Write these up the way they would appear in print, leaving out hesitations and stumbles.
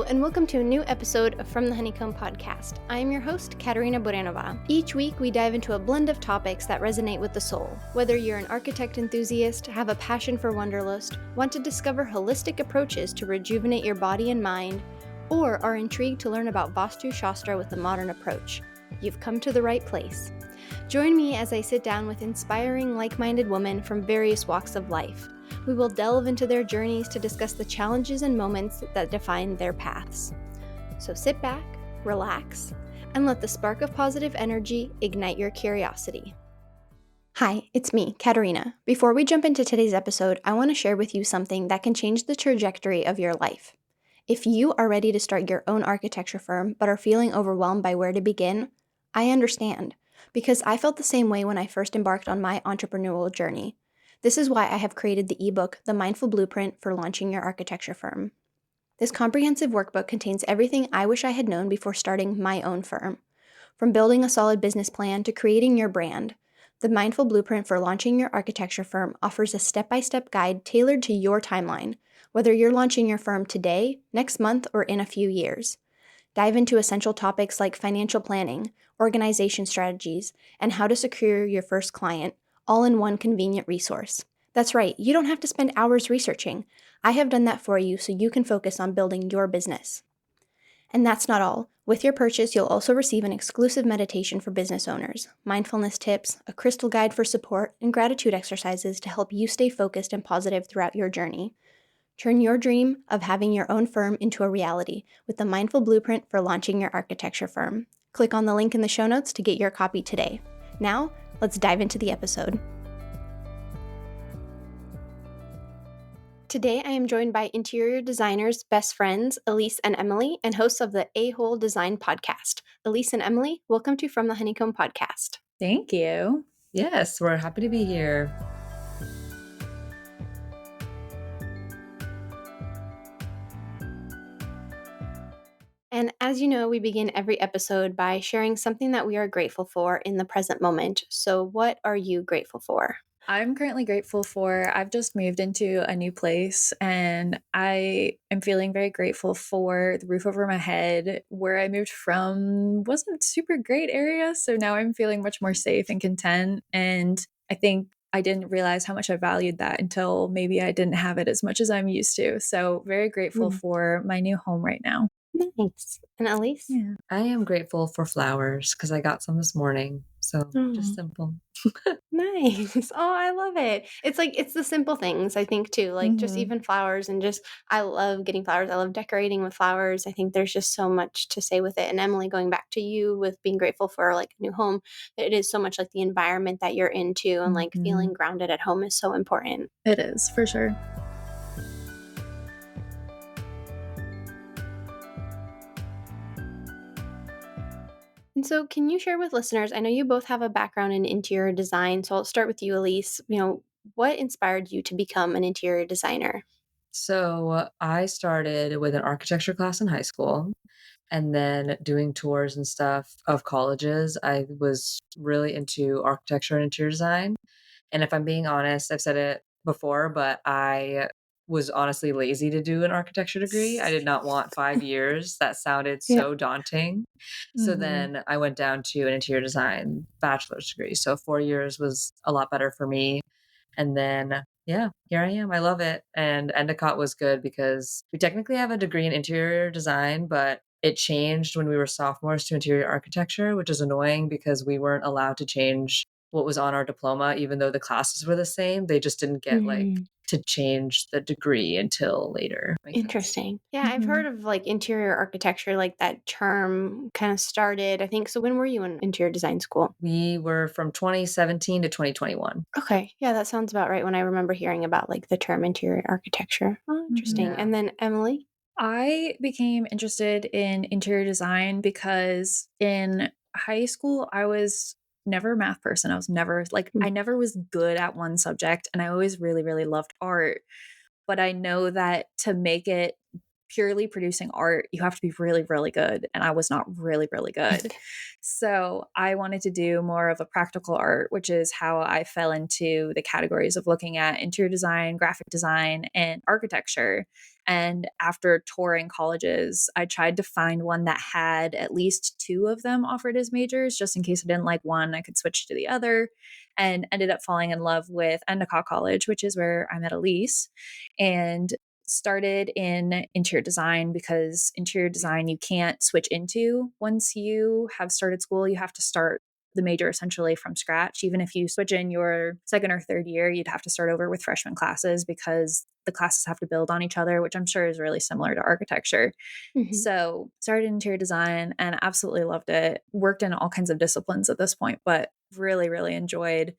Hello, and welcome to a new episode of From the Honeycomb podcast. I am your host, Katerina. Each week, we dive into a blend of topics that resonate with the soul. Whether you're an architect enthusiast, have a passion for wanderlust, want to discover holistic approaches to rejuvenate your body and mind, or are intrigued to learn about Vastu Shastra with a modern approach, you've come to the right place. Join me as I sit down with inspiring, like-minded women from various walks of life. We will delve into their journeys to discuss the challenges and moments that define their paths. So sit back, relax, and let the spark of positive energy ignite your curiosity. Hi, it's me, Katerina. Before we jump into today's episode, I want to share with you something that can change the trajectory of your life. If you are ready to start your own architecture firm but are feeling overwhelmed by where to begin, I understand, because I felt the same way when I first embarked on my entrepreneurial journey. This is why I have created the ebook, The Mindful Blueprint for Launching Your Architecture Firm. This comprehensive workbook contains everything I wish I had known before starting my own firm. From building a solid business plan to creating your brand, The Mindful Blueprint for Launching Your Architecture Firm offers a step-by-step guide tailored to your timeline, whether you're launching your firm today, next month, or in a few years. Dive into essential topics like financial planning, organization strategies, and how to secure your first client, all in one convenient resource. That's right, you don't have to spend hours researching. I have done that for you so you can focus on building your business. And that's not all. With your purchase, you'll also receive an exclusive meditation for business owners, mindfulness tips, a crystal guide for support, and gratitude exercises to help you stay focused and positive throughout your journey. Turn your dream of having your own firm into a reality with the Mindful Blueprint for Launching Your Architecture Firm. Click on the link in the show notes to get your copy today. Now, let's dive into the episode. Today, I am joined by interior designers, best friends, Elise and Emily, and hosts of the A-Hole Design podcast. Elise and Emily, welcome to From the Honeycomb podcast. Thank you. Yes, we're happy to be here. And as you know, we begin every episode by sharing something that we are grateful for in the present moment. So what are you grateful for? I'm currently grateful for, I've just moved into a new place and I am feeling very grateful for the roof over my head. Where I moved from wasn't a super great area. So now I'm feeling much more safe and content. And I think I didn't realize how much I valued that until maybe I didn't have it as much as I'm used to. So very grateful for my new home right now. Nice. And Elise? Yeah. I am grateful for flowers because I got some this morning. So just simple. Nice. Oh, I love it. It's the simple things, I think, too. Like just even flowers and just, I love getting flowers. I love decorating with flowers. I think there's just so much to say with it. And Emily, going back to you with being grateful for like a new home, it is so much like the environment that you're into and like feeling grounded at home is so important. It is, for sure. And so can you share with listeners, I know you both have a background in interior design, so I'll start with you, Elise. What inspired you to become an interior designer? So I started with an architecture class in high school and then doing tours and stuff of colleges. I was really into architecture and interior design. And if I'm being honest, I've said it before, but I was honestly lazy to do an architecture degree. I did not want 5 years. That sounded so daunting. So then I went down to an interior design bachelor's degree. So 4 years was a lot better for me. And then, yeah, here I am. I love it. And Endicott was good because we technically have a degree in interior design, but it changed when we were sophomores to interior architecture, which is annoying because we weren't allowed to change what was on our diploma, even though the classes were the same. They just didn't get to change the degree until later. Interesting. Yeah, I've heard of like interior architecture, like that term kind of started, I think. So when were you in interior design school? We were from 2017 to 2021. Okay. Yeah, that sounds about right when I remember hearing about like the term interior architecture. Oh, interesting. Yeah. And then Emily? I became interested in interior design because in high school, I was never a math person. I was never I never was good at one subject and I always really, really loved art. But I know that to make it purely producing art, you have to be really, really good. And I was not really, really good. So I wanted to do more of a practical art, which is how I fell into the categories of looking at interior design, graphic design, and architecture. And after touring colleges, I tried to find one that had at least 2 of them offered as majors, just in case I didn't like one, I could switch to the other, and ended up falling in love with Endicott College, which is where I met Elise, and started in interior design because interior design you can't switch into once you have started school. You have to start the major essentially from scratch. Even if you switch in your second or third year, you'd have to start over with freshman classes because the classes have to build on each other, which I'm sure is really similar to architecture. Mhm. So started interior design and absolutely loved it. Worked in all kinds of disciplines at this point, but really, really enjoyed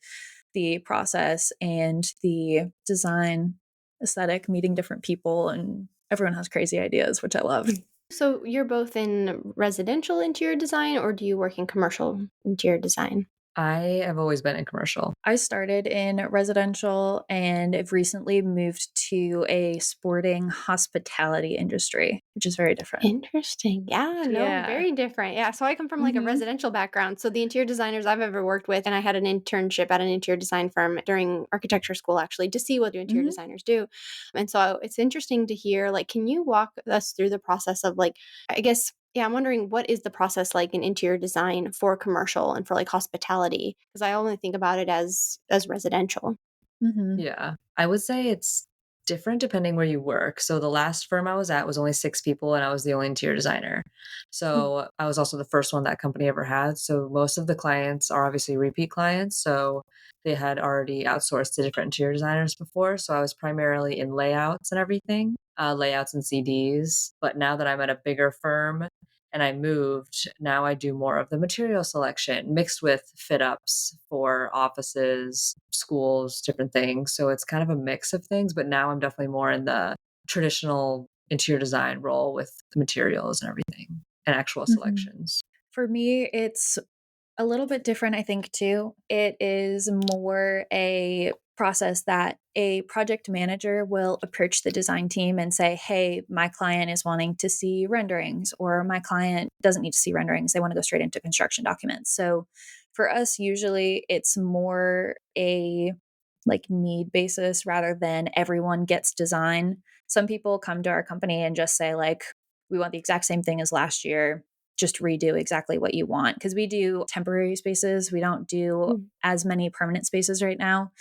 the process and the design aesthetic, meeting different people, and everyone has crazy ideas, which I love. So you're both in residential interior design, or do you work in commercial interior design? I have always been in commercial. I started in residential and have recently moved to a sporting hospitality industry, which is very different. Interesting. Yeah, no, Yeah. very different. Yeah, so I come from like a Mhm. residential background. So the interior designers I've ever worked with, and I had an internship at an interior design firm during architecture school actually to see what do interior Mhm. designers do. And so it's interesting to hear like can you walk us through the process of like I guess yeah, I'm wondering what is the process like in interior design for commercial and for like hospitality because I only think about it as residential. Mhm. Yeah. I would say it's different depending where you work. So the last firm I was at was only 6 people and I was the only interior designer. Mm, So I was also the first one that company ever had. So most of the clients are obviously repeat clients. So they had already outsourced to different interior designers before. So I was primarily in layouts and everything, layouts and CDs. But now that I'm at a bigger firm, and I moved, now I do more of the material selection mixed with fit ups for offices, schools, different things. So it's kind of a mix of things, but now I'm definitely more in the traditional interior design role with the materials and everything and actual Mhm. selections. For me, it's a little bit different, I think, too. It is more a process that a project manager will approach the design team and say, hey, my client is wanting to see renderings, or my client doesn't need to see renderings. They want to go straight into construction documents. So for us, usually it's more a like need basis rather than everyone gets design. Some people come to our company and just say, like, we want the exact same thing as last year, just redo exactly what you want. Because we do temporary spaces, we don't do mm, as many permanent spaces right now.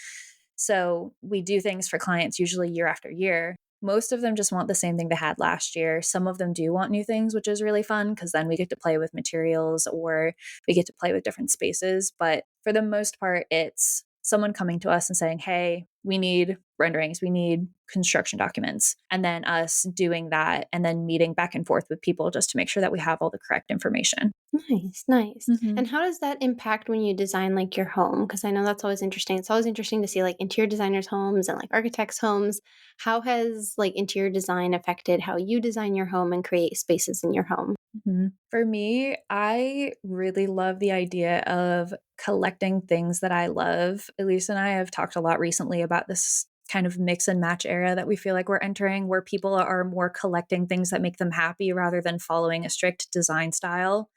So we do things for clients usually year after year. Most of them just want the same thing they had last year. Some of them do want new things, which is really fun because then we get to play with materials or we get to play with different spaces. But for the most part, it's someone coming to us and saying, hey, we need renderings, we need construction documents, and then us doing that and then meeting back and forth with people just to make sure that we have all the correct information. Nice, nice. Mhm. And how does that impact when you design like your home? Because I know that's always interesting. It's always interesting to see like interior designers' homes and like architects' homes. How has like interior design affected how you design your home and create spaces in your home? Mhm. For me, I really love the idea of collecting things that I love. Elise and I have talked a lot recently about this kind of mix and match era that we feel like we're entering, where people are more collecting things that make them happy rather than following a strict design style.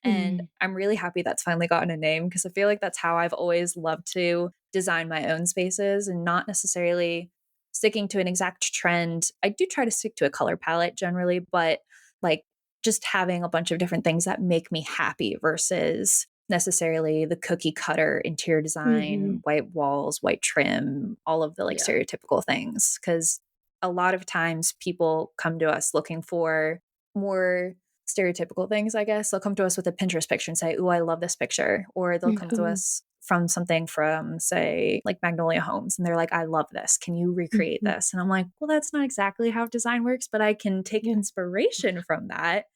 And Mm, I'm really happy that's finally gotten a name because I feel like that's how I've always loved to design my own spaces and not necessarily sticking to an exact trend. I do try to stick to a color palette generally, but like just having a bunch of different things that make me happy versus necessarily the cookie cutter interior design, mhm, white walls, white trim, all of the like Yeah. stereotypical things. Cause a lot of times people come to us looking for more stereotypical things, I guess. They'll come to us with a Pinterest picture and say, "Ooh, I love this picture." Or they'll come to oh, us from something from, say, like Magnolia Homes, and they're like, "I love this. Can you recreate mhm, this?" And I'm like, "Well, that's not exactly how design works, but I can take yeah. inspiration from that."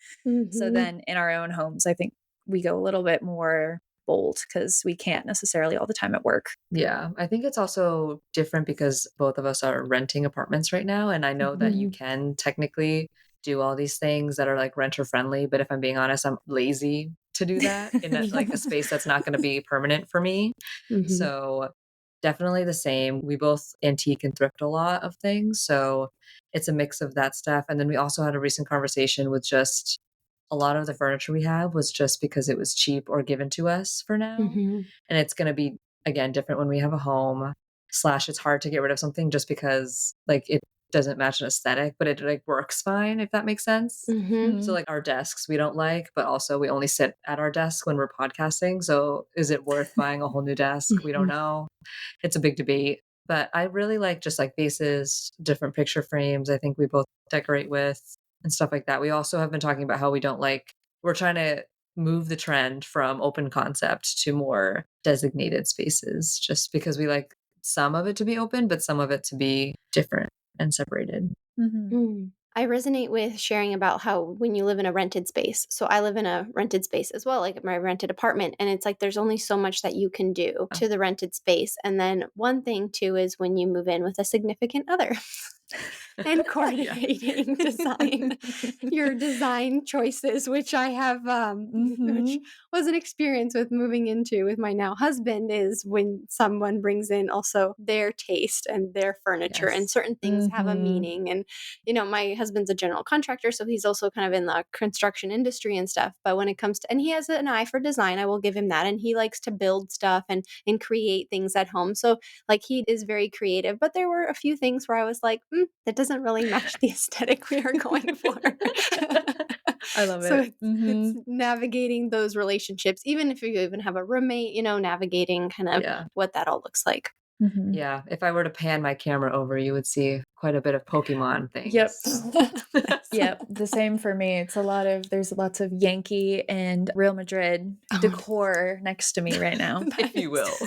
So Mhm, then in our own homes, I think we go a little bit more bold because we can't necessarily all the time at work. Yeah, I think it's also different because both of us are renting apartments right now, and I know that Mhm. you mhm. can technically do all these things that are like renter friendly, but if I'm being honest, I'm lazy to do that in like a space that's not going to be permanent for me. Mhm, So definitely the same. We both antique and thrift a lot of things, so it's a mix of that stuff. And then we also had a recent conversation with just a lot of the furniture we have was just because it was cheap or given to us for now. mhm, And it's going to be again different when we have a home slash it's hard to get rid of something just because like it doesn't match an aesthetic, but it like works fine, if that makes sense. Mm-hmm. So like our desks we don't like, but also we only sit at our desk when we're podcasting. So is it worth buying a whole new desk? We don't Mm-hmm. know. It's a big debate. But I really like just like vases, different picture frames. I think we both decorate with and stuff like that. We also have been talking about how we don't like, we're trying to move the trend from open concept to more designated spaces just because we like some of it to be open, but some of it to be different and separated. Mhm. Mm. I resonate with sharing about how when you live in a rented space. So I live in a rented space as well, like my rented apartment. And it's like there's only so much that you can do to the rented space. And then one thing too is when you move in with a significant other and Yeah. coordinating your design choices, which I have, which Mhm. was an experience with moving into with my now husband, is when someone brings in also their taste and their furniture, and Yes. certain things have a Mhm. meaning. And, my husband's a general contractor, so he's also kind of in the construction industry and stuff. But when it comes to, and he has an eye for design, I will give him that. And he likes to build stuff and create things at home. So like he is very creative, but there were a few things where I was like, that doesn't really match the aesthetic we are going for. I love So it. it's Mhm. navigating those relationships, even if you even have a roommate, navigating kind of Yeah. what that all looks like. Mhm. Yeah. If I were to pan my camera over, you would see quite a bit of Pokemon Yep. things. Nice. Yep, the same for me. There's lots of Yankee and Real Madrid Oh, decor next to me right now. If you nice. will.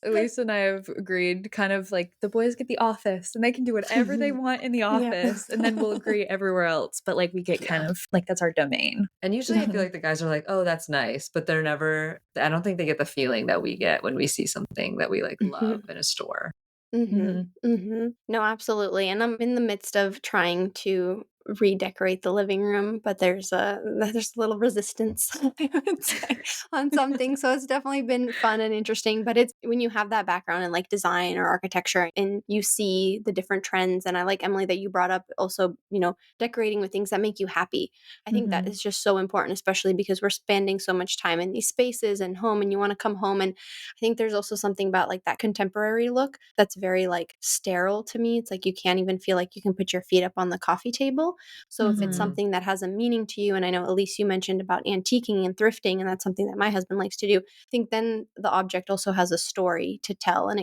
Elise and I have agreed kind of like the boys get the office and they can do whatever they want in the Yeah. office and then we'll agree everywhere else. But like we get kind Yeah. of like that's our domain. And usually I feel Mhm. like the guys are like, "Oh, that's nice," but they're never I don't think they get the feeling that we get when we see something that we like love in a store. Mhm, Mhm. mhm. No, absolutely, and I'm in the midst of trying to redecorate the living room, but there's a little resistance, I would say, on some things, so it's definitely been fun and interesting, but it's when you have that background in, like, design or architecture and you see the different trends, and I like, Emily, that you brought up also, decorating with things that make you happy. I think that Mhm. is just so important, especially because we're spending so much time in these spaces and home, and you wanna come home, and I think there's also something about like that contemporary look that's very like sterile to me. It's like you can't even feel like you can put your feet up on the coffee table. So if it's Mhm. Mhm. something that has a meaning to you, and I know Elise, you mentioned about antiquing and thrifting, and that's something that my husband likes to do. I think then the object also has a story to tell, and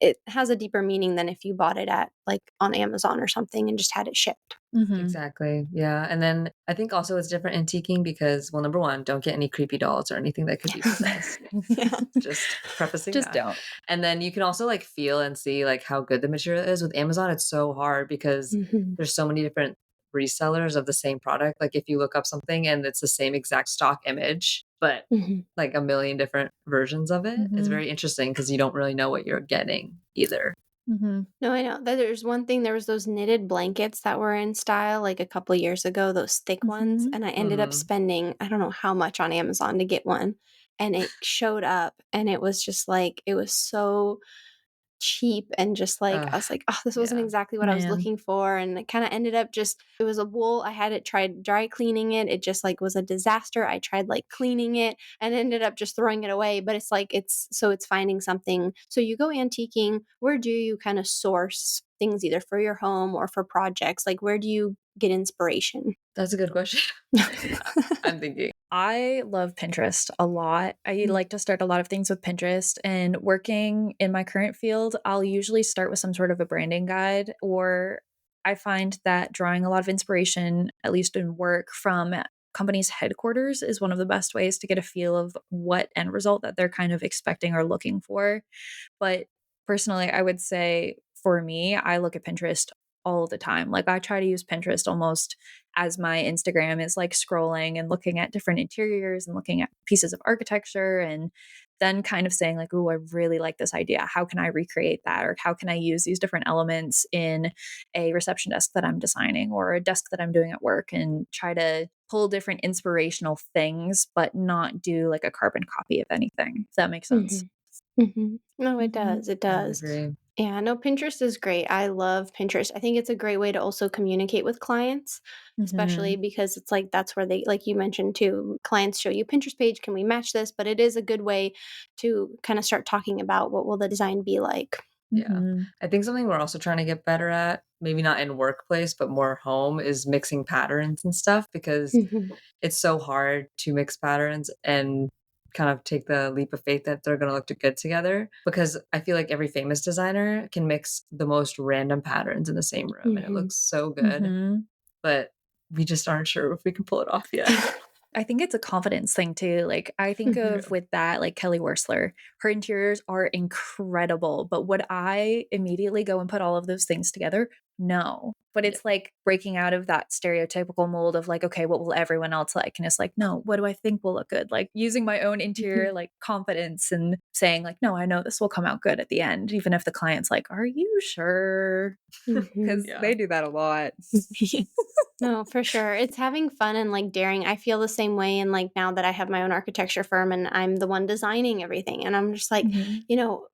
it has a deeper meaning than if you bought it at like on Amazon or something and just had it shipped. Mhm. Exactly. Yeah. And then I think also it's different antiquing because, well, number one, don't get any creepy dolls or anything that could be possessed. Yeah. Just prefacing Just that. don't. And then you can also like feel and see like how good the material is. With Amazon, it's so hard because Mhm. there's so many different resellers of the same product. Like if you look up something and it's the same exact stock image, but Mhm. like a million different versions of it, it's Mhm. very interesting because you don't really know what you're getting either. Mhm. No, I know. There's one thing, there was those knitted blankets that were in style like a couple years ago, those thick ones, Mhm. and I ended up Hmm. spending I don't know how much on Amazon to get one, and it showed up and it was just like it was so cheap and just like I was like, "Oh, this wasn't Yeah. exactly what I was Man. looking for," and it kinda ended up just it was a wool, I had it tried dry cleaning it, it just, like, was a disaster, I tried, like, cleaning it and ended up just throwing it away, but it's like it's finding something so you go antiquing, where do you kinda source things either for your home or for projects? Like, where do you get inspiration? That's a good question. I'm thinking. I love Pinterest a lot. I Mm, like to start a lot of things with Pinterest and working in my current field, I'll usually start with some sort of a branding guide or I find that drawing a lot of inspiration, at least in work, from companies' headquarters is one of the best ways to get a feel of what end result that they're kind of expecting or looking for. But personally, I would say for me, I look at Pinterest all the time. Like I try to use Pinterest almost as my Instagram is like scrolling and looking at different interiors and looking at pieces of architecture and then kind of saying like, "Oh, I really like this idea. How can I recreate that or how can I use these different elements in a reception desk that I'm designing or a desk that I'm doing at work and try to pull different inspirational things but not do like a carbon copy of anything." If that makes sense. mhm. Mhm. No, it Mhm. does, it I would does. agree. Yeah, no, Pinterest is great. I love Pinterest. I think it's a great way to also communicate with clients, especially Mhm. because it's like that's where they, like you mentioned too, clients show you Pinterest page, can we match this? But it is a good way to kind of start talking about what will the design be like. Yeah. I think something we're also trying to get better at, maybe not in workplace, but more home, is mixing patterns and stuff because Mhm. it's so hard to mix patterns and kind of take the leap of faith that they're going to look good together. Because I feel like every famous designer can mix the most random patterns in the same room and it Mhm. looks so good, but we just aren't sure if we can pull it off yet. I think it's a confidence thing too. Like I think of True. with that, like Kelly Wersler, her interiors are incredible. But would I immediately go and put all of those things together? No. But Yeah. it's like breaking out of that stereotypical mold of like, okay, what will everyone else like? And it's like, no, what do I think will look good? Like using my own interior like confidence and saying, like, no, I know this will come out good at the end, even if the client's like, are you sure? Mhm. Because Yeah. they do that a lot. No, for sure. It's having fun and like daring. I feel the same way. And like now that I have my own architecture firm and I'm the one designing everything, and I'm just like, Mhm.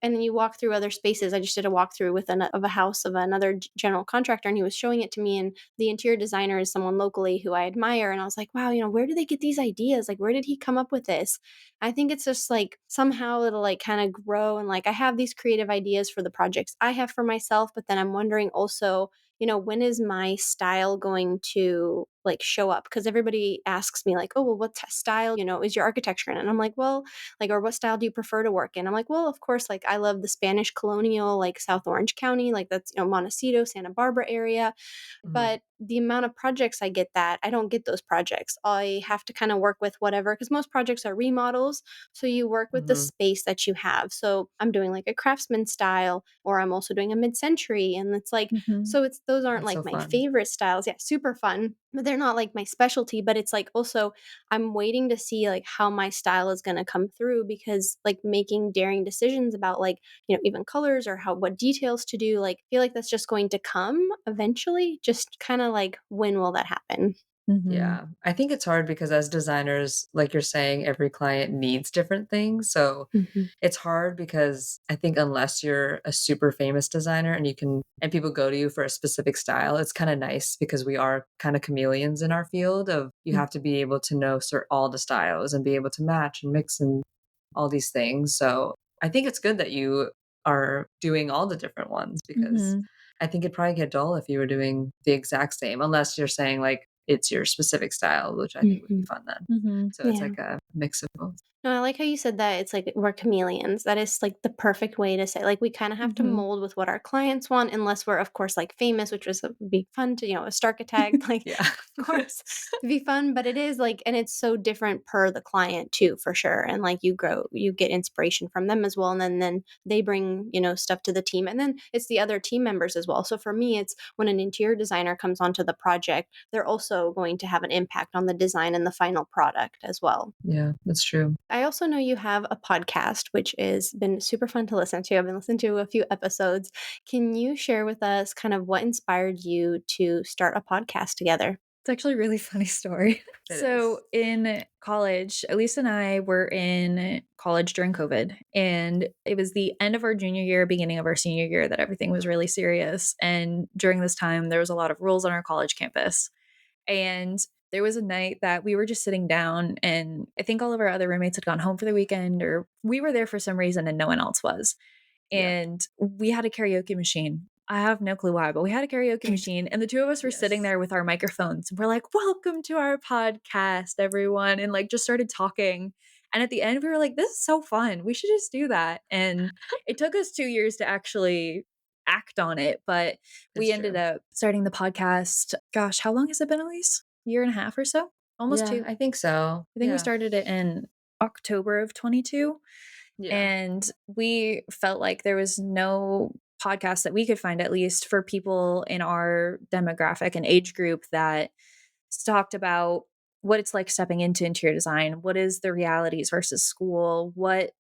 and then you walk through other spaces. I just did a walkthrough with of a house of another general contractor, and he was showing it to me. And the interior designer is someone locally who I admire. And I was like, wow, where do they get these ideas? Like, where did he come up with this? I think it's just like somehow it'll like kind of grow. And like I have these creative ideas for the projects I have for myself, but then I'm wondering also, when is my style going to like show up? Because everybody asks me like, oh, well, what style, is your architecture in? And I'm like, well, like, or what style do you prefer to work in? I'm like, well, of course, like I love the Spanish colonial, like South Orange County, like that's, Montecito, Santa Barbara area. Mhm. But the amount of projects I don't get those projects. I have to kind of work with whatever, because most projects are remodels. So you work with the Mhm. space that you have. So I'm doing like a craftsman style, or I'm also doing a mid century. And it's like, Mhm. so those aren't That's like so my fun. favorite styles. Yeah, super fun, but they're not like my specialty. But it's like also I'm waiting to see like how my style is going to come through, because like making daring decisions about like, even colors or what details to do, like I feel like that's just going to come eventually. Just kind of like, when will that happen? Mhm. Yeah. I think it's hard because as designers, like you're saying, every client needs different things. So Mhm. it's hard because I think unless you're a super famous designer and and people go to you for a specific style, it's kind of nice because we are kind of chameleons in our field of you have to be able to know all the styles and be able to match and mix and all these things. So I think it's good that you are doing all the different ones because Mhm. I think it'd probably get dull if you were doing the exact same, unless you're saying like it's your specific style, which I think would be Mhm. fun then. Mhm. So it's Yeah. like a mix of both. No, I like how you said that it's like we're chameleons. That is like the perfect way to say, like, we kind of have to Mhm. mold with what our clients want, unless we're, of course, like famous, which would be fun to, a architect, like, Yeah. of course, to be fun. But it is like, and it's so different per the client too, for sure. And like you get inspiration from them as well. And then they bring, stuff to the team. And then it's the other team members as well. So for me, it's when an interior designer comes onto the project, they're also going to have an impact on the design and the final product as well. Yeah, that's true. I also know you have a podcast, which has been super fun to listen to. I've been listening to a few episodes. Can you share with us kind of what inspired you to start a podcast together? It's actually a really funny story. It So is. in college, Elise and I were in college during COVID, and it was the end of our junior year, beginning of our senior year that everything was really serious. And during this time, there was a lot of rules on our college campus. And there was a night that we were just sitting down, and I think all of our other roommates had gone home for the weekend, or we were there for some reason and no one else was. Yeah. And we had a karaoke machine. I have no clue why, but we had a karaoke machine, and the two of us were sitting Yes. there with our microphones. And we're like, "Welcome to our podcast, everyone," and like just started talking. And at the end, we were like, "This is so fun. We should just do that." And it took us 2 years to actually act on it, but It's we ended true. up starting the podcast. Gosh, how long has it been, Elise? Year and a half or so? Almost Yeah, two. I think so. I think we Yeah. started it in October of 22. Yeah. And we felt like there was no podcast that we could find, at least for people in our demographic and age group, that talked about what it's like stepping into interior design. What is the realities versus school? What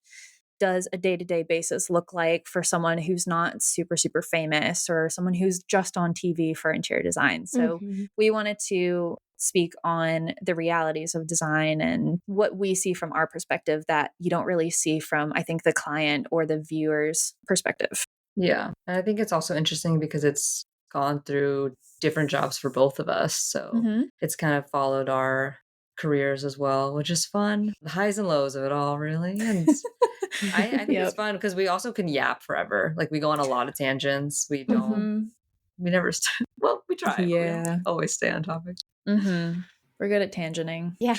does a day-to-day basis look like for someone who's not super, super famous, or someone who's just on TV for interior design? So Hmm. we wanted to speak on the realities of design and what we see from our perspective that you don't really see from, I think, the client or the viewer's perspective. Yeah. And I think it's also interesting because it's gone through different jobs for both of us. So Mhm. it's kind of followed our careers as well, which is fun. The highs and lows of it all, really. And I think it's Yep. fun because we also can yap forever. Like we go on a lot of tangents. Mhm. We never, well, we try, but we don't Yeah. always stay on topic. Mhm. We're good at tangenting. Yeah,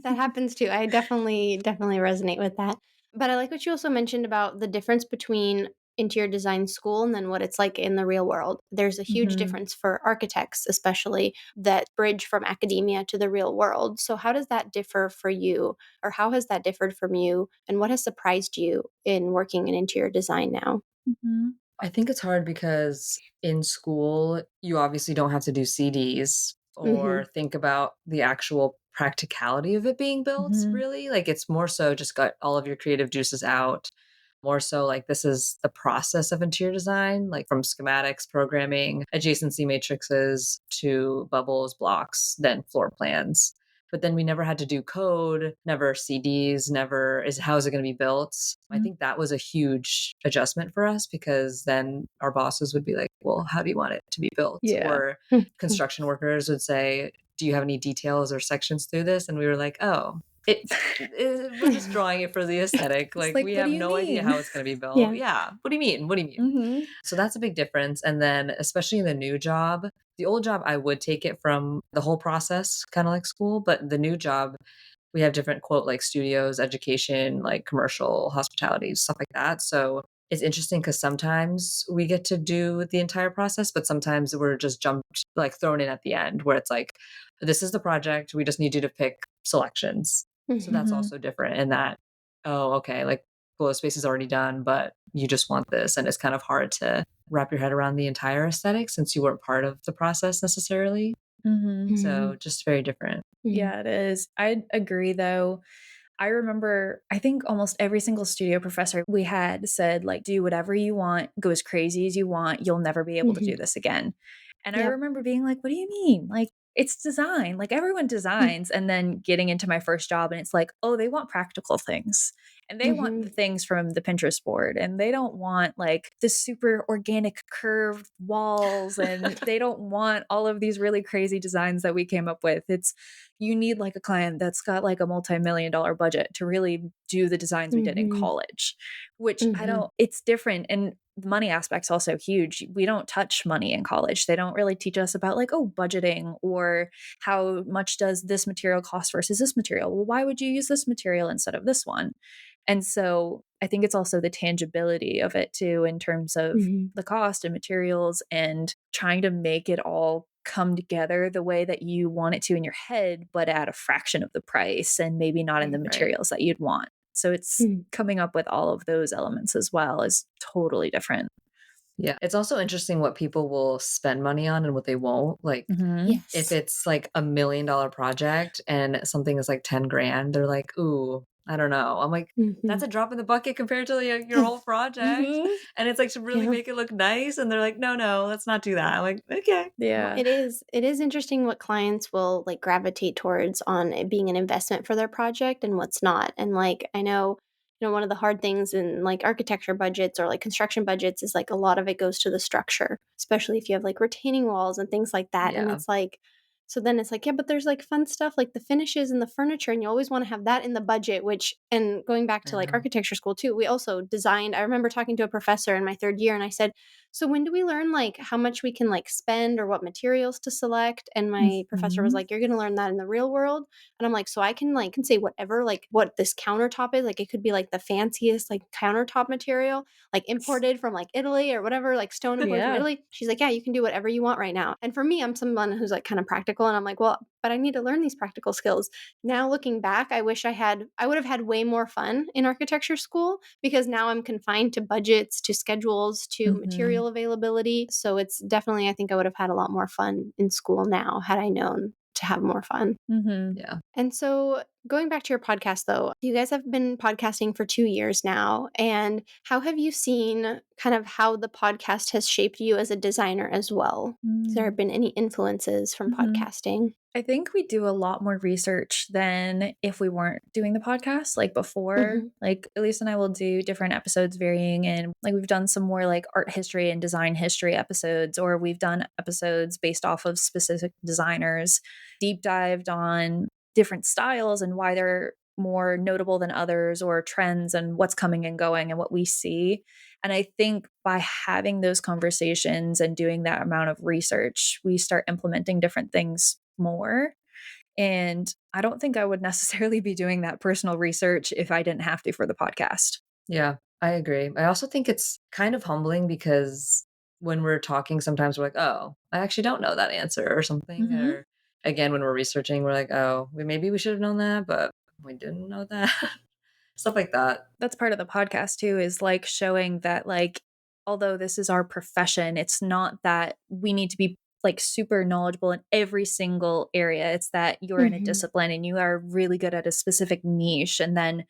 that happens too. I definitely resonate with that. But I like what you also mentioned about the difference between interior design school and then what it's like in the real world. There's a huge Mhm. difference for architects, especially that bridge from academia to the real world. So how does that differ for you, or how has that differed from you, and what has surprised you in working in interior design now? Mhm. I think it's hard because in school, you obviously don't have to do CDs Mhm. or think about the actual practicality of it being built, Mhm. really. Like it's more so just got all of your creative juices out. More so like this is the process of interior design, like from schematics, programming, adjacency matrices to bubbles, blocks, then floor plans. But then we never had to do code, never CDs, never is how is it going to be built. I think that was a huge adjustment for us because then our bosses would be like, well, how do you want it to be built? Yeah. Or construction workers would say, do you have any details or sections through this? And we were like, oh, we're just drawing it for the aesthetic. It's Like like, we what do have you no idea mean? how it's going to be built. Yeah. Yeah. What do you mean? What do you mean? Mhm. So that's a big difference. And then, especially in the new job, the old job, I would take it from the whole process, kind of like school. But the new job, we have different quote like studios, education, like commercial, hospitality, stuff like that. So it's interesting because sometimes we get to do the entire process, but sometimes we're just jumped, like thrown in at the end where it's like, this is the project. We just need you to pick selections. So Mhm. that's Mhm. also different in that, oh, okay, like flow space is already done, but you just want this. And it's kind of hard to wrap your head around the entire aesthetic since you weren't part of the process necessarily. Mhm. So Mhm. just very different. Mhm. Yeah, it is. I agree though. I remember, I think almost every single studio professor we had said, like, do whatever you want, go as crazy as you want. You'll never be able to do Mhm. this again. And I Yep. remember being like, what do you mean? Like, it's design. Like, everyone designs. And then getting into my first job, and it's like, oh, they want practical things. And they want the Mhm. things from the Pinterest board. And they don't want like the super organic curved walls. And they don't want all of these really crazy designs that we came up with. It's, you need like a client that's got like a multi-million dollar budget to really do the designs we did in Mhm. college, which I Mhm. don't, it's different. And the money aspect's also huge. We don't touch money in college. They don't really teach us about like, oh, budgeting or how much does this material cost versus this material. Well, why would you use this material instead of this one? And so I think it's also the tangibility of it too, in terms of Mhm. the cost and materials and trying to make it all come together the way that you want it to in your head, but at a fraction of the price and maybe not in the Right. materials that you'd want. So it's Mhm. coming up with all of those elements as well is totally different. Yeah. It's also interesting what people will spend money on and what they won't. Like Mhm. if Yes. it's like $1 million project and something is like 10 grand, they're like, ooh, I don't know. I'm like, that's Mhm. a drop in the bucket compared to like, your whole project. Mhm. And it's like to really Yeah. make it look nice. And they're like, no, no, let's not do that. I'm like, okay. No, Yeah. it is interesting what clients will, like, gravitate towards on it being an investment for their project and what's not, and, like, I know, one of the hard things in, like, architecture budgets or, like, construction budgets is, like, a lot of it goes to the structure, especially if you have, like, retaining walls and things like that, and Yeah. it's like, so then it's like, yeah, but there's, like, fun stuff like the finishes and the furniture, and you always wanna have that in the budget, which, and going back I to, like, know. architecture school too, we also designed, I remember talking to a professor in my 3rd year, and I said, "So when do we learn, like, how much we can, like, spend or what materials to select?" And my professor was Mhm. like, "You're gonna learn that in the real world." And I'm like, "So I can, like, can say whatever, like, what this countertop is, like, it could be, like, the fanciest, like, countertop material, like, imported from, like, Italy or whatever, like, stone imported from Yeah. Italy." She's like, "Yeah, you can do whatever you want right now." And for me, I'm someone who's, like, kinda practical, and I'm like, "Well, but I need to learn these practical skills." Now looking back, I would have had way more fun in architecture school because now I'm confined to budgets, to schedules, to Mhm. material availability. So it's definitely, I think I would have had a lot more fun in school now had I known to have more fun. Mhm. Yeah. And so going back to your podcast, though, you guys have been podcasting for 2 years now. And how have you seen kind of how the podcast has shaped you as a designer as well? Has there Mm. been any influences from Mhm. podcasting? I think we do a lot more research than if we weren't doing the podcast like before. Hmm. Like Elise and I will do different episodes varying and like we've done some more like art history and design history episodes or we've done episodes based off of specific designers, deep dived on different styles and why they're more notable than others, or trends and what's coming and going and what we see. And I think by having those conversations and doing that amount of research, we start implementing different things more. And I don't think I would necessarily be doing that personal research if I didn't have to for the podcast. Yeah, I agree. I also think it's kind of humbling because when we're talking, sometimes we're like, oh, I actually don't know that answer or something. Mm-hmm. Or again, when we're researching, we're like, oh, maybe we should have known that, but we didn't know that. Stuff like that. That's part of the podcast too, is like showing that, like, although this is our profession, it's not that we need to be like super knowledgeable in every single area. It's that you're in a discipline and you are really good at a specific niche. And then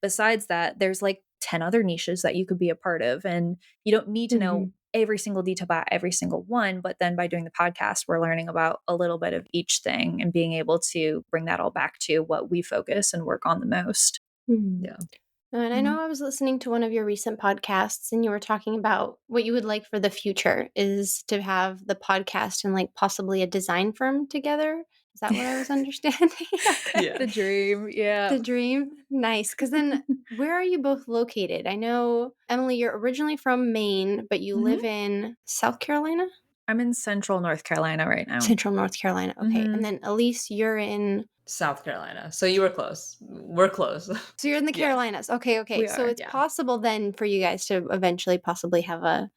besides that, there's like 10 other niches that you could be a part of. And you don't need to know every single detail about every single one. But then by doing the podcast, we're learning about a little bit of each thing and being able to bring that all back to what we focus and work on the most. Yeah. And I know I was listening to one of your recent podcasts, and you were talking about what you would like for the future is to have the podcast and like possibly a design firm together. Is that what I was understanding? Okay. Yeah. The dream. Yeah. The dream. Nice. Because then where are you both located? I know, Emily, you're originally from Maine, but you live in South Carolina? I'm in Central North Carolina right now. Central North Carolina. Okay. And then Elise, you're in South Carolina. So you were close. We're close. So you're in the Carolinas. Okay, okay. We So are, it's yeah. possible then for you guys to eventually possibly have a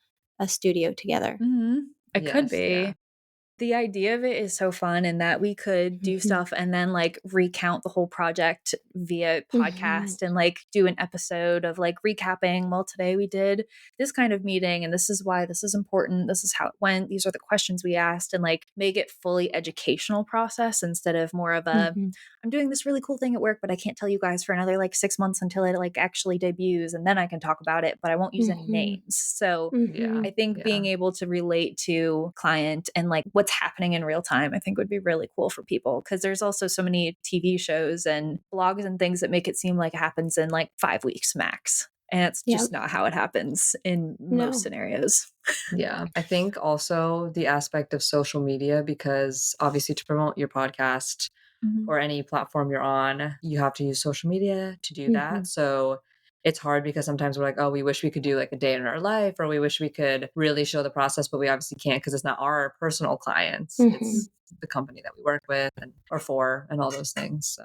studio together. It could Yes, be. yeah. The idea of it is so fun in that we could do stuff and then like recount the whole project via podcast and like do an episode of like recapping, well, today we did this kind of meeting and this is why this is important. This is how it went. These are the questions we asked, and like make it fully educational process instead of more of a, I'm doing this really cool thing at work, but I can't tell you guys for another like 6 months until it like actually debuts, and then I can talk about it, but I won't use any names. So Yeah. I think being able to relate to client and like what's happening in real time, I think would be really cool for people, because there's also so many TV shows and blogs and things that make it seem like it happens in like 5 weeks max. And it's just not how it happens in most scenarios. Yeah. I think also the aspect of social media, because obviously to promote your podcast or any platform you're on, you have to use social media to do that. So it's hard because sometimes we're like, oh, we wish we could do like a day in our life, or we wish we could really show the process, but we obviously can't because it's not our personal clients. It's the company that we work with or for and all those things. So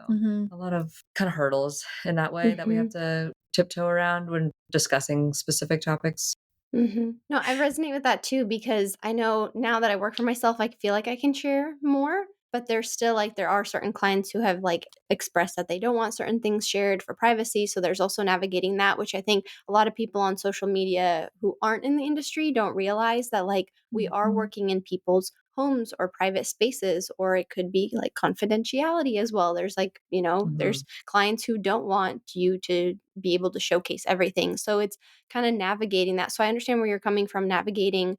a lot of kind of hurdles in that way that we have to tiptoe around when discussing specific topics. No, I resonate with that too, because I know now that I work for myself, I feel like I can share more, but there's still like there are certain clients who have like expressed that they don't want certain things shared for privacy. So there's also navigating that, which I think a lot of people on social media who aren't in the industry don't realize that like we are working in people's homes or private spaces, or it could be like confidentiality as well. There's like, there's clients who don't want you to be able to showcase everything. So it's kind of navigating that. So I understand where you're coming from, navigating,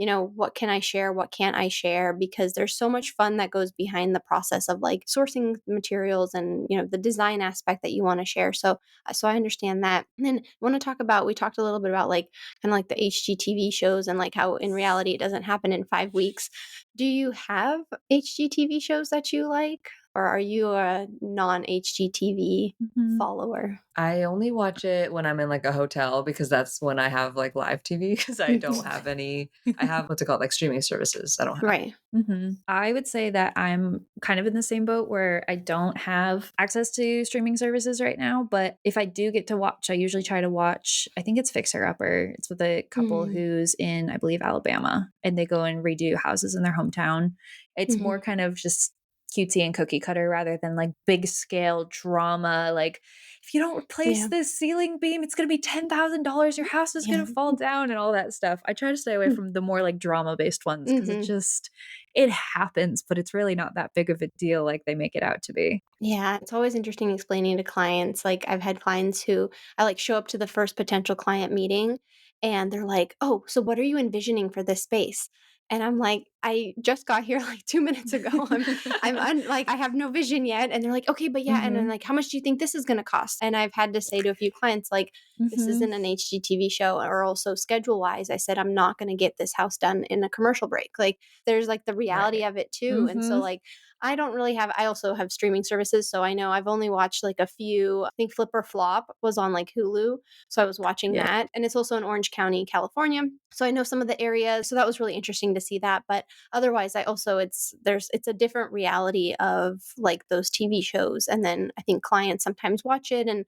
what can I share? What can't I share? Because there's so much fun that goes behind the process of like sourcing materials and, the design aspect that you want to share. So I understand that. And then I want to talk about, we talked a little bit about like kind of like the HGTV shows and like how in reality it doesn't happen in 5 weeks. Do you have HGTV shows that you like? Or are you a non-HGTV follower? I only watch it when I'm in like a hotel, because that's when I have like live TV, because I don't have any. I have what's it called, like streaming services. I don't have. Right. I would say that I'm kind of in the same boat where I don't have access to streaming services right now. But if I do get to watch, I usually try to watch, I think it's Fixer Upper. It's with a couple who's in, I believe, Alabama, and they go and redo houses in their hometown. It's more kind of just cutesy and cookie cutter rather than like big scale drama. Like, if you don't replace this ceiling beam, it's going to be $10,000. Your house is going to fall down and all that stuff. I try to stay away from the more like drama based ones, because it happens, but it's really not that big of a deal like they make it out to be. Yeah, it's always interesting explaining to clients. Like I've had clients who I like show up to the first potential client meeting and they're like, "Oh, so what are you envisioning for this space?" And I'm like, "I just got here like 2 minutes ago. Like I have no vision yet." And they're like, "Okay, but yeah." And then like, "How much do you think this is going to cost?" And I've had to say to a few clients like, "This isn't an HGTV show," or also schedule wise, I said, "I'm not going to get this house done in a commercial break." Like there's like the reality of it too. And so like I don't really have, I also have streaming services. So I know I've only watched like a few. I think Flip or Flop was on like Hulu. So I was watching Yeah. that. And it's also in Orange County, California. So I know some of the areas. So that was really interesting to see that. But otherwise, I also, it's a different reality of like those TV shows. And then I think clients sometimes watch it and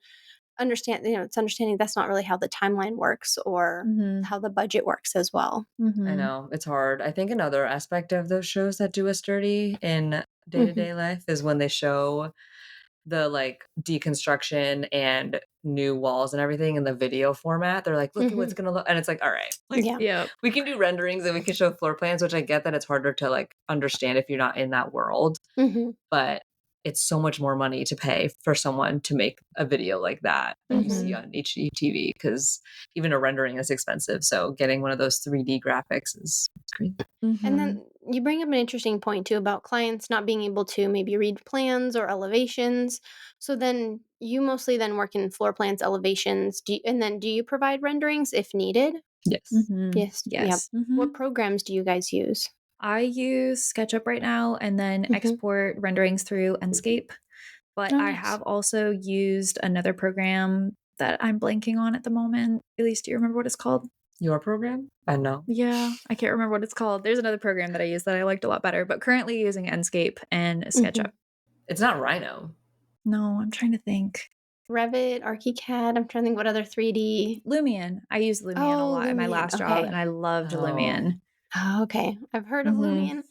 understand, it's understanding that's not really how the timeline works or Mhm. how the budget works as well. I Mhm. know, it's hard. I think another aspect of those shows that do us dirty in Mhm. day-to-day life is when they show the, like, deconstruction and new walls and everything in the video format. They're like, "Look at what's Mhm. gonna look," and it's like, "Alright." Like, Yeah. Yep. we can do renderings and we can show floor plans, which I get that it's harder to, like, understand if you're not in that world, Mhm. but it's so much more money to pay for someone to make a video like that you see Mhm. on HGTV because even a rendering is expensive, so getting one of those 3D graphics is crazy. And Mhm. then you bring up an interesting point too about clients not being able to maybe read plans or elevations. So then you mostly then work in floor plans, elevations, and then do you provide renderings if needed? Yes. Mhm. Yes. Yeah. Yes. What Mhm. programs do you guys use? I use SketchUp right now and then Mhm. export renderings through Enscape, but Oh, I nice. have also used another program that I'm blanking on at the moment. Elise, do you remember what it's called? Your program? I know. Yeah, I can't remember what it's called. There's another program that I use that I liked a lot better, but currently using Enscape and Mhm. SketchUp. It's not Rhino. No, I'm trying to think. Revit, ArchiCAD. I'm trying to think what other 3D. Lumion. I used Lumion a Oh, lot in my Lumion. last job, and Okay. I loved Oh. Lumion. Oh, okay. I've heard of Mhm. Lumion.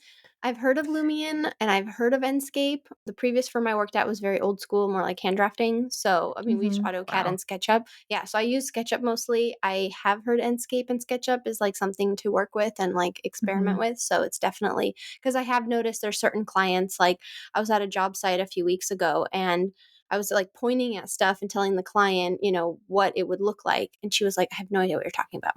I've heard of Lumion and I've heard of Enscape. The previous firm I worked at was very old school, more like hand drafting. So, I mean, we used Mhm. AutoCAD Wow. and SketchUp. Yeah, so I use SketchUp mostly. I have heard Enscape and SketchUp is like something to work with and like experiment Mhm. with. So it's definitely because I have noticed there's certain clients, like I was at a job site a few weeks ago and I was like pointing at stuff and telling the client, what it would look like. And she was like, I have no idea what you're talking about.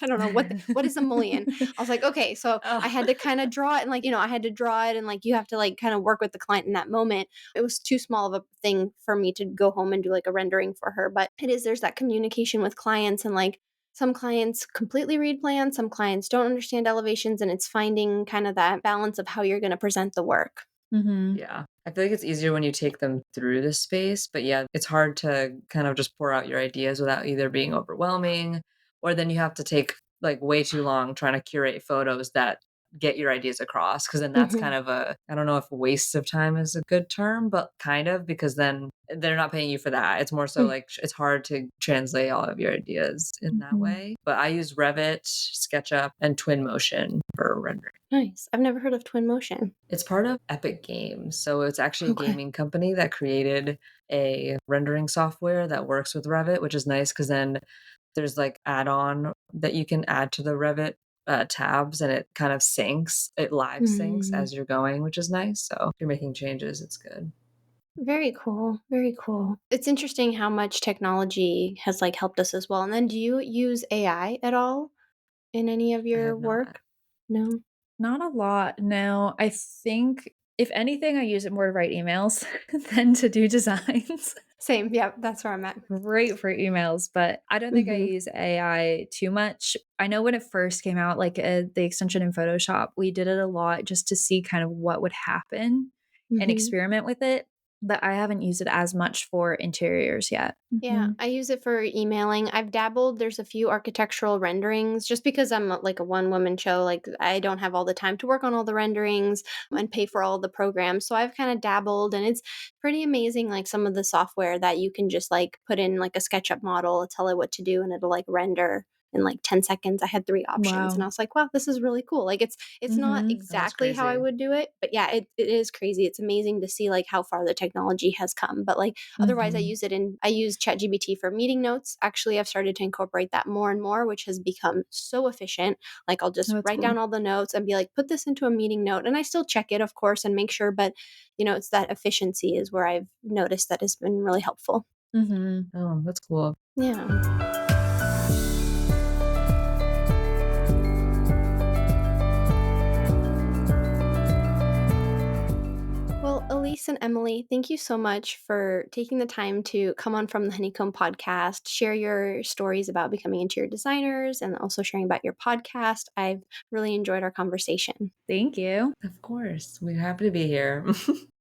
I don't know what is a mullion. I was like, okay, so I Oh. had to kind of draw it and like, I had to draw it and like you have to like kind of work with the client in that moment. It was too small of a thing for me to go home and do like a rendering for her. But there's that communication with clients and like some clients completely read plans, some clients don't understand elevations, and it's finding kind of that balance of how you're going to present the work. Mhm. Yeah. I feel like it's easier when you take them through the space, but yeah, it's hard to kind of just pour out your ideas without either being overwhelming or then you have to take like way too long trying to curate photos that get your ideas across because then that's Mhm. kind of a I don't know if waste of time is a good term, but kind of because then they're not paying you for that. It's more so Mm. like it's hard to translate all of your ideas in that Mhm. way. But I use Revit, SketchUp, and Twinmotion for rendering. Nice. I've never heard of Twinmotion. It's part of Epic Games. So it's actually a Okay. gaming company that created a rendering software that works with Revit, which is nice because then there's like add-on that you can add to the Revit tabs and it kind of syncs, it live syncs Mm. as you're going, which is nice. So if you're making changes, it's good. Very cool. Very cool. It's interesting how much technology has like helped us as well. And then do you use AI at all in any of I your have not. work? No. Not a lot, no. I think if anything, I use it more to write emails than to do designs. Same. Yeah, that's where I'm at. Great for emails, but I don't think I Mhm. use AI too much. I know when it first came out, like the extension in Photoshop, we did it a lot just to see kind of what would happen and Mhm. experiment with it, but I haven't used it as much for interiors yet. Yeah, Mhm. I use it for emailing. I've dabbled. There's a few architectural renderings just because I'm like a one woman show. Like, I don't have all the time to work on all the renderings and pay for all the programs. So I've kind of dabbled and it's pretty amazing. Like, some of the software that you can just like put in like a SketchUp model, tell it what to do, and it'll like render in like 10 seconds. I had 3 options and I Wow. was like, wow, this is really cool. Like, it's not Mhm. Oh, that's exactly how I crazy. would do it, but yeah, it is crazy. It's amazing to see like how far the technology has come. But like, otherwise, Mhm. I use ChatGPT for meeting notes. Actually, I've started to incorporate that more and more, which has become so efficient. Like, I'll Oh, just that's write cool. down all the notes and be like, put this into a meeting note. And I still check it, of course, and make sure. But, it's that efficiency is where I've noticed that has been really helpful. Mhm. Oh, that's cool. Yeah. Well, Elise and Emily, thank you so much for taking the time to come on From the Honeycomb podcast, share your stories about becoming interior designers, and also sharing about your podcast. I've really enjoyed our conversation. Thank you. Of course. We're happy to be here.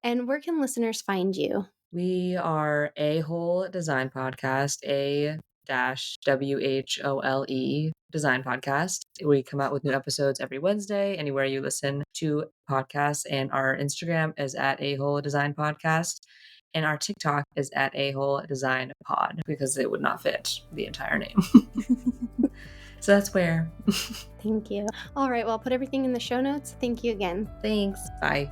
And where can listeners find you? We are A Whole Design Podcast, A-WHOLE Design Podcast. We come out with new episodes every Wednesday, anywhere you listen to podcasts. And our Instagram is at A Whole Design Podcast. And our TikTok is at A Whole Design Pod, because it would not fit the entire name. So that's where. Thank you. All right, well, I'll put everything in the show notes. Thank you again. Thanks. Bye.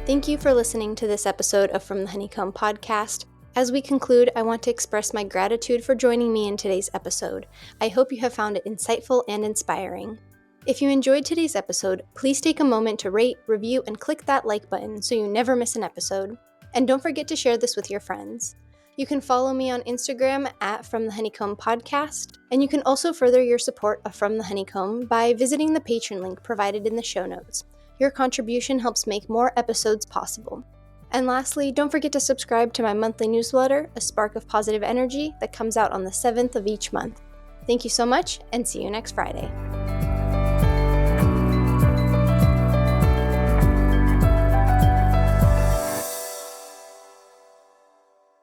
Thank you for listening to this episode of From the Honeycomb podcast. As we conclude, I want to express my gratitude for joining me in today's episode. I hope you have found it insightful and inspiring. If you enjoyed today's episode, please take a moment to rate, review, and click that like button so you never miss an episode. And don't forget to share this with your friends. You can follow me on Instagram at From the Honeycomb Podcast, and you can also further your support of From the Honeycomb by visiting the Patreon link provided in the show notes. Your contribution helps make more episodes possible. And lastly, don't forget to subscribe to my monthly newsletter, A Spark of Positive Energy, that comes out on the 7th of each month. Thank you so much, and see you next Friday.